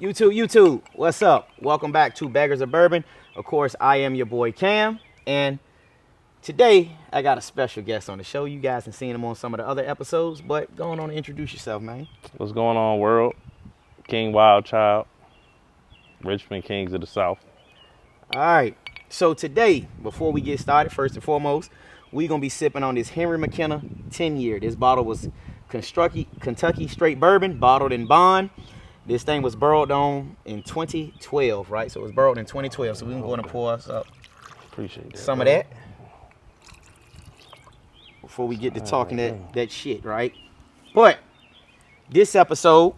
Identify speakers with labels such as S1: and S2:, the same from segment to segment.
S1: YouTube, what's up? Welcome back to Beggars of Bourbon. Of course, I am your boy Cam, and today I got a special guest on the show. You guys have seen him on some of the other episodes, but go on and introduce yourself, man.
S2: What's going on, world? King Wild Child, Richmond Kings of the South.
S1: All right, so today, before we get started, first and foremost, we're going to be sipping on this Henry McKenna 10-year. This bottle was Kentucky straight bourbon, bottled in bond. This thing was burrowed on in 2012, right? So it was burrowed in 2012. So we can go and pour us up
S2: Appreciate that,
S1: some
S2: bro.
S1: of that before we get to talking that shit, right? But this episode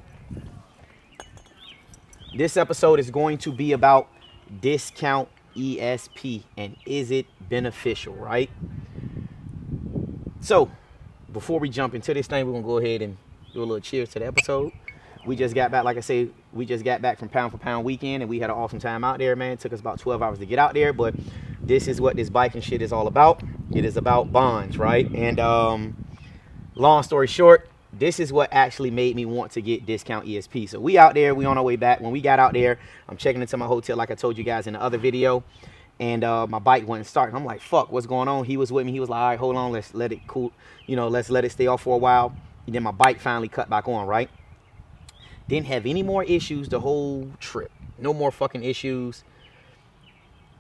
S1: is going to be about discount ESP and is it beneficial, right? So before we jump into this thing, we're gonna go ahead and do a little cheers to the episode. We just got back, like I say, we just got back from Pound for Pound weekend, and we had an awesome time out there, man. It took us about 12 hours to get out there, but this is what this biking shit is all about. It is about bonds, right? And long story short, this is what actually made me want to get discount ESP. So we out there, we on our way back. When we got out there, I'm checking into my hotel like I told you guys in the other video, and my bike wasn't starting. I'm like, fuck, what's going on? He was with me. He was like, all right, hold on, let's let it cool, let's let it stay off for a while. And then my bike finally cut back on, right? Didn't have any more issues the whole trip. No more fucking issues.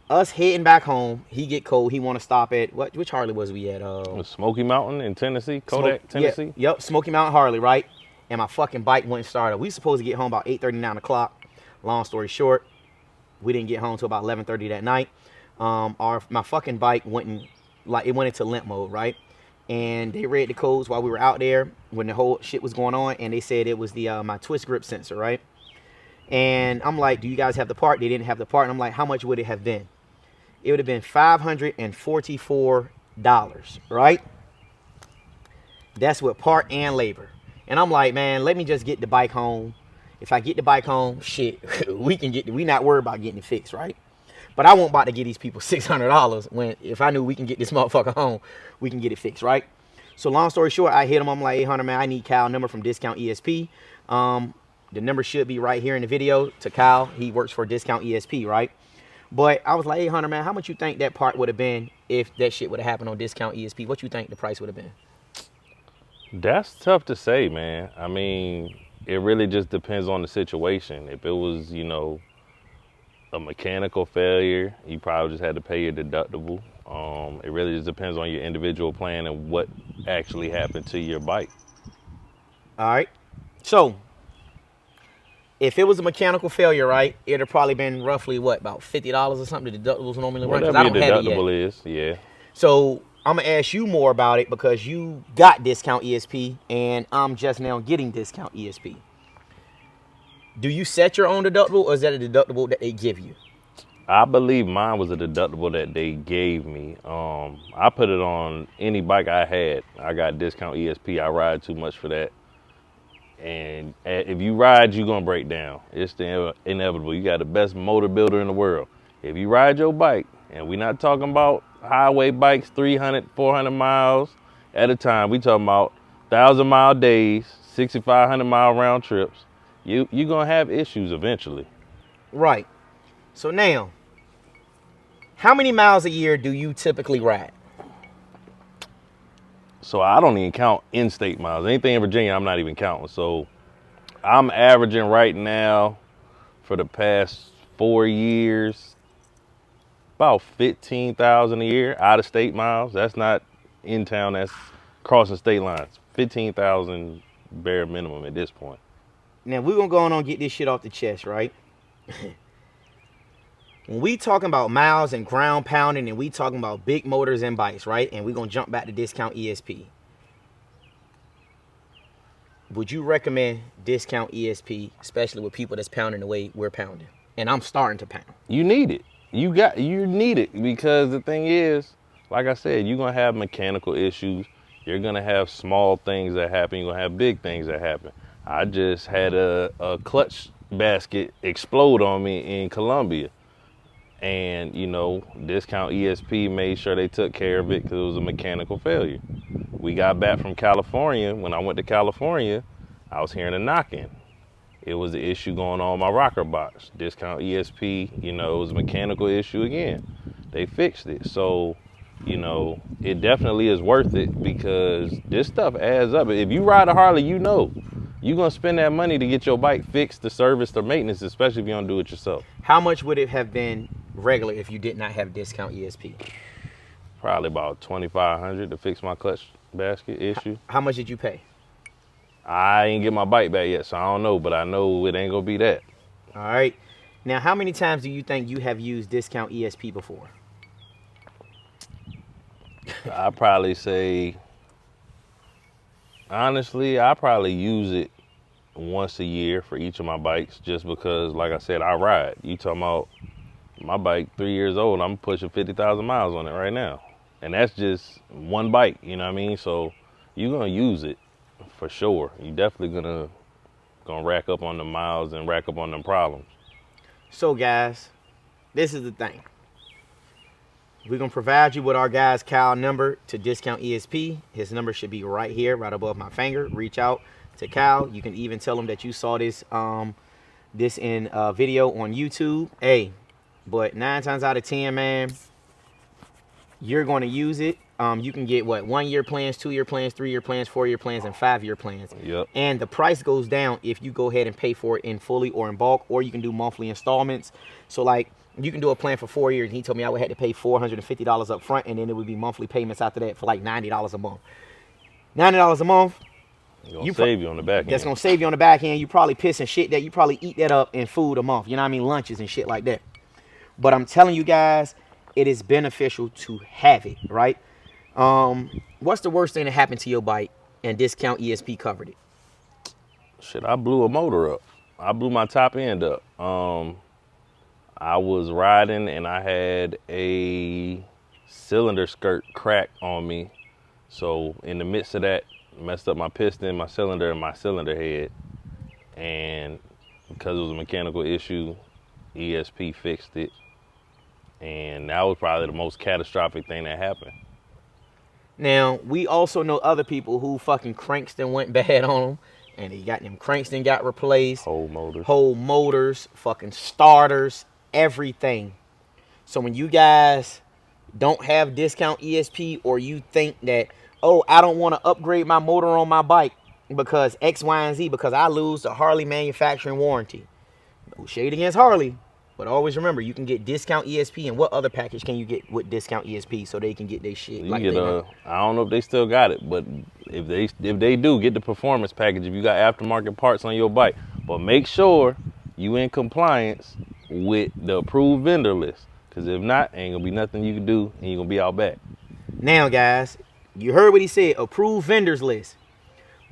S1: Us heading back home, he get cold. He want to stop at, which Harley was we at?
S2: Smoky Mountain in Tennessee, Kodak, Tennessee.
S1: Yeah, yep, Smoky Mountain Harley, right? And my fucking bike wouldn't start. We supposed to get home about 8:30, 9 o'clock. Long story short, we didn't get home till about 11:30 that night. My fucking bike went into limp mode, right? And they read the codes while we were out there when the whole shit was going on, and they said it was the my twist grip sensor, right? And I'm like, do you guys have the part? They didn't have the part. And I'm like, how much would it have been? It would have been $544, right? That's with part and labor. And I'm like, man, let me just get the bike home. If I get the bike home, shit, we not worried about getting it fixed, right? But I won't about to get these people $600 when if I knew we can get this motherfucker home, we can get it fixed, right? So long story short, I hit him. I'm like, 800, man, I need Kyle number from Discount ESP. The number should be right here in the video to Kyle. He works for Discount ESP, right? But I was like, 800, man, how much you think that part would have been if that shit would have happened on Discount ESP? What you think the price would have been?
S2: That's tough to say, man. I mean, it really just depends on the situation. If it was, a mechanical failure, you probably just had to pay your deductible. It really just depends on your individual plan and what actually happened to your bike.
S1: All right. So if it was a mechanical failure, right, it'd have probably been roughly what, about $50 or something the deductibles normally run?
S2: Whatever your deductible is, yeah.
S1: So I'm gonna ask you more about it because you got Discount ESP and I'm just now getting Discount ESP. Do you set your own deductible or is that a deductible that they give you?
S2: I believe mine was a deductible that they gave me. I put it on any bike I had. I got Discount ESP. I ride too much for that. And if you ride, you're going to break down. It's the inevitable. You got the best motor builder in the world. If you ride your bike, and we're not talking about highway bikes, 300, 400 miles at a time. We talking about 1,000-mile days, 6,500-mile round trips. You're going to have issues eventually.
S1: Right. So now, how many miles a year do you typically ride?
S2: So I don't even count in-state miles. Anything in Virginia, I'm not even counting. So I'm averaging right now for the past 4 years, about 15,000 a year out-of-state miles. That's not in town, that's crossing state lines. 15,000 bare minimum at this point.
S1: Now, we're going to go on and get this shit off the chest, right? When we talking about miles and ground pounding and we talking about big motors and bikes, right? And we're going to jump back to Discount ESP. Would you recommend Discount ESP, especially with people that's pounding the way we're pounding? And I'm starting to pound.
S2: You need it. You need it because the thing is, like I said, you're going to have mechanical issues. You're going to have small things that happen. You're going to have big things that happen. I just had a clutch basket explode on me in Colombia. And, Discount ESP made sure they took care of it because it was a mechanical failure. We got back from California. When I went to California, I was hearing a knocking. It was an issue going on my rocker box. Discount ESP, you know, it was a mechanical issue again. They fixed it. So, you know, it definitely is worth it because this stuff adds up. If you ride a Harley, you know, you're going to spend that money to get your bike fixed, the service, the maintenance, especially if you don't do it yourself.
S1: How much would it have been regular if you did not have discount ESP?
S2: Probably about $2,500 to fix my clutch basket issue.
S1: How much did you pay?
S2: I ain't get my bike back yet, so I don't know, but I know it ain't gonna be that.
S1: All right. Now, how many times do you think you have used discount ESP before?
S2: I probably say, honestly, I probably use it once a year for each of my bikes just because, like I said, I ride. You talking about my bike, 3 years old, I'm pushing 50,000 miles on it right now. And that's just one bike, you know what I mean? So you're gonna use it for sure. You definitely gonna rack up on the miles and rack up on them problems.
S1: So guys, this is the thing. We're gonna provide you with our guy's Kyle number to discount ESP. His number should be right here, right above my finger. Reach out to Kyle. You can even tell him that you saw this this in a video on YouTube. Hey, but 9 times out of 10, man, you're going to use it. You can get what, 1-year plans, 2-year plans, 3-year plans, 4-year plans, and 5-year plans.
S2: Yep.
S1: And the price goes down if you go ahead and pay for it in fully or in bulk, or you can do monthly installments. So like you can do a plan for 4 years. And he told me I would have to pay $450 up front, and then it would be monthly payments after that for like $90 a month. $90 a month.
S2: Gonna save you on the back end.
S1: That's gonna save you on the back end. You probably pissing shit that you probably eat that up in food a month. You know what I mean? Lunches and shit like that. But I'm telling you guys, it is beneficial to have it, right? What's the worst thing that happened to your bike and discount ESP covered it?
S2: Shit, I blew a motor up. I blew my top end up. I was riding and I had a cylinder skirt crack on me. So in the midst of that, messed up my piston, my cylinder, and my cylinder head. And because it was a mechanical issue, ESP fixed it. And that was probably the most catastrophic thing that happened.
S1: Now, we also know other people who fucking cranks then went bad on them. And they got them cranks then got replaced.
S2: Whole motors.
S1: Whole motors, fucking starters, everything. So when you guys don't have discount ESP, or you think that, oh, I don't want to upgrade my motor on my bike because X, Y, and Z, because I lose the Harley manufacturing warranty. No shade against Harley, but always remember, you can get discount ESP. And what other package can you get with discount ESP so they can get their shit?
S2: You
S1: like
S2: get I don't know if they still got it, but if they do, get the performance package if you got aftermarket parts on your bike. But make sure you in compliance with the approved vendor list, because if not, ain't gonna be nothing you can do, and you're gonna be out back.
S1: Now, guys, you heard what he said, approved vendors list.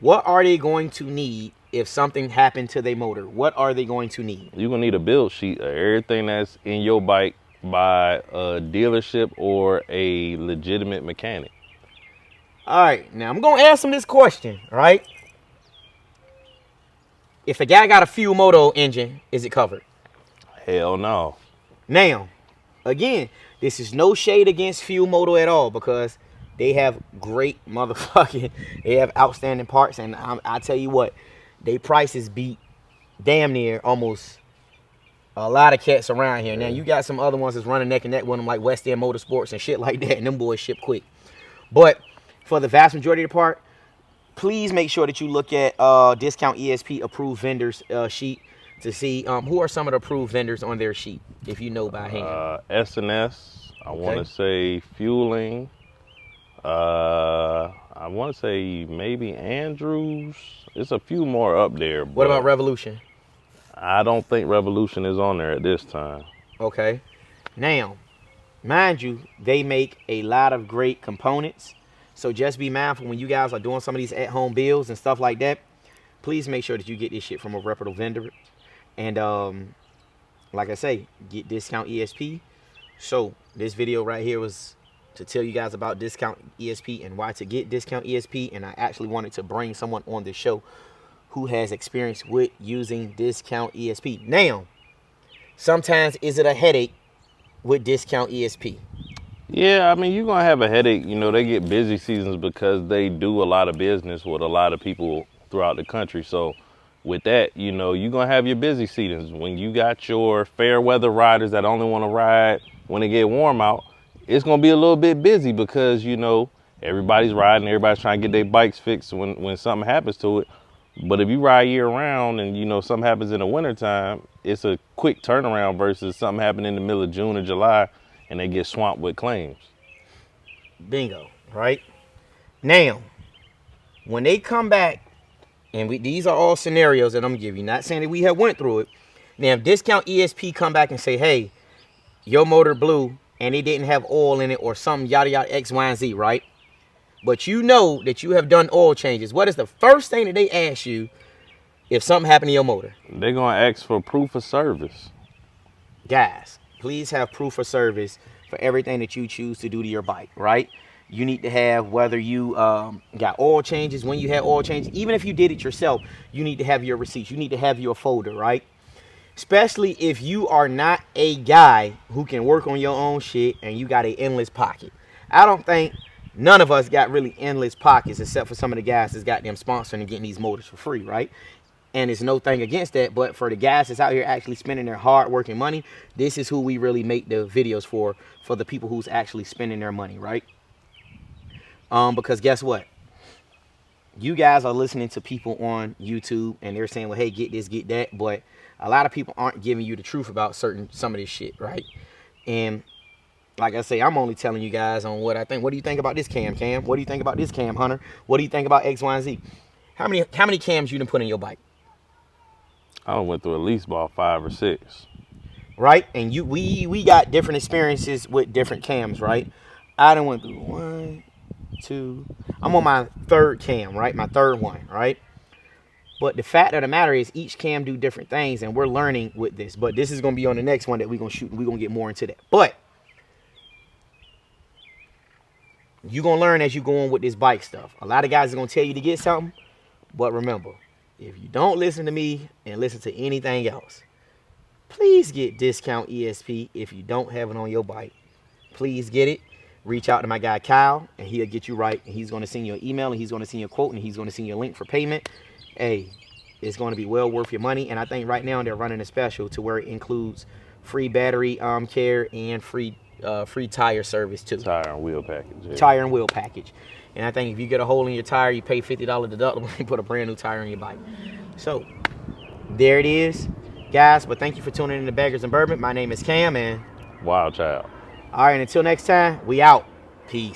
S1: What are they going to need if something happened to their motor? What are they going to need?
S2: You're gonna need a build sheet of everything that's in your bike by a dealership or a legitimate mechanic.
S1: All right, now I'm gonna ask him this question, all right? If a guy got a fuel motor engine, is it covered?
S2: Hell no.
S1: Now, again, this is no shade against fuel motor at all, because they have great motherfucking, they have outstanding parts, and I tell you what, they prices beat damn near almost a lot of cats around here. Now, you got some other ones that's running neck and neck with them, like West End Motorsports and shit like that, and them boys ship quick. But for the vast majority of the part, please make sure that you look at Discount ESP approved vendors sheet to see who are some of the approved vendors on their sheet, if you know by hand.
S2: S&S, I want to say Fueling. I want to say maybe Andrews. There's a few more up there.
S1: What about Revolution?
S2: I don't think Revolution is on there at this time.
S1: Okay. Now, mind you, they make a lot of great components. So just be mindful when you guys are doing some of these at-home builds and stuff like that. Please make sure that you get this shit from a reputable vendor. And like I say, get Discount ESP. So this video right here was to tell you guys about Discount ESP and why to get Discount ESP. And I actually wanted to bring someone on the show who has experience with using Discount ESP. Now, sometimes is it a headache with Discount ESP?
S2: Yeah, I mean, you're going to have a headache. You know, they get busy seasons because they do a lot of business with a lot of people throughout the country. So with that, you know, you're going to have your busy seasons. When you got your fair weather riders that only want to ride when it get warm out, it's going to be a little bit busy because, you know, everybody's riding, everybody's trying to get their bikes fixed when something happens to it. But if you ride year round and, you know, something happens in the wintertime, it's a quick turnaround versus something happening in the middle of June or July and they get swamped with claims.
S1: Bingo, right? Now, when they come back, and these are all scenarios that I'm giving you, not saying that we have went through it. Now, if Discount ESP come back and say, hey, your motor blew and it didn't have oil in it or something, yada, yada, X, Y, and Z, right? But you know that you have done oil changes. What is the first thing that they ask you if something happened to your motor?
S2: They're going to ask for proof of service.
S1: Guys, please have proof of service for everything that you choose to do to your bike, right? You need to have whether you got oil changes, when you had oil changes, even if you did it yourself, you need to have your receipts. You need to have your folder, right? Especially if you are not a guy who can work on your own shit and you got an endless pocket. I don't think none of us got really endless pockets except for some of the guys that's got them sponsoring and getting these motors for free, right? And it's no thing against that, but for the guys that's out here actually spending their hard working money, this is who we really make the videos for the people who's actually spending their money, right? Because guess what? You guys are listening to people on YouTube and they're saying, well, hey, get this, get that. But a lot of people aren't giving you the truth about some of this shit, right? And like I say, I'm only telling you guys on what I think. What do you think about this cam? What do you think about this cam, Hunter? What do you think about X, Y, and Z? How many cams you done put in your bike?
S2: I went through at least about 5 or 6.
S1: Right? And we got different experiences with different cams, right? I done went through 1, 2. I'm on my 3rd cam, right? My 3rd one, right? But the fact of the matter is each cam do different things and we're learning with this. But this is going to be on the next one that we're going to shoot and we're going to get more into that. But you're going to learn as you go on with this bike stuff. A lot of guys are going to tell you to get something. But remember, if you don't listen to me and listen to anything else, please get Discount ESP if you don't have it on your bike. Please get it. Reach out to my guy Kyle, and he'll get you right. And he's going to send you an email, and he's going to send you a quote, and he's going to send you a link for payment. Hey, it's going to be well worth your money. And I think right now they're running a special to where it includes free battery care and free tire service too.
S2: Tire and wheel package. Yeah.
S1: Tire and wheel package. And I think if you get a hole in your tire, you pay $50 deductible and put a brand new tire on your bike. So there it is, guys. But thank you for tuning in to Beggars and Bourbon. My name is Cam, and
S2: Wild Child.
S1: all right, until next time, we out. Peace.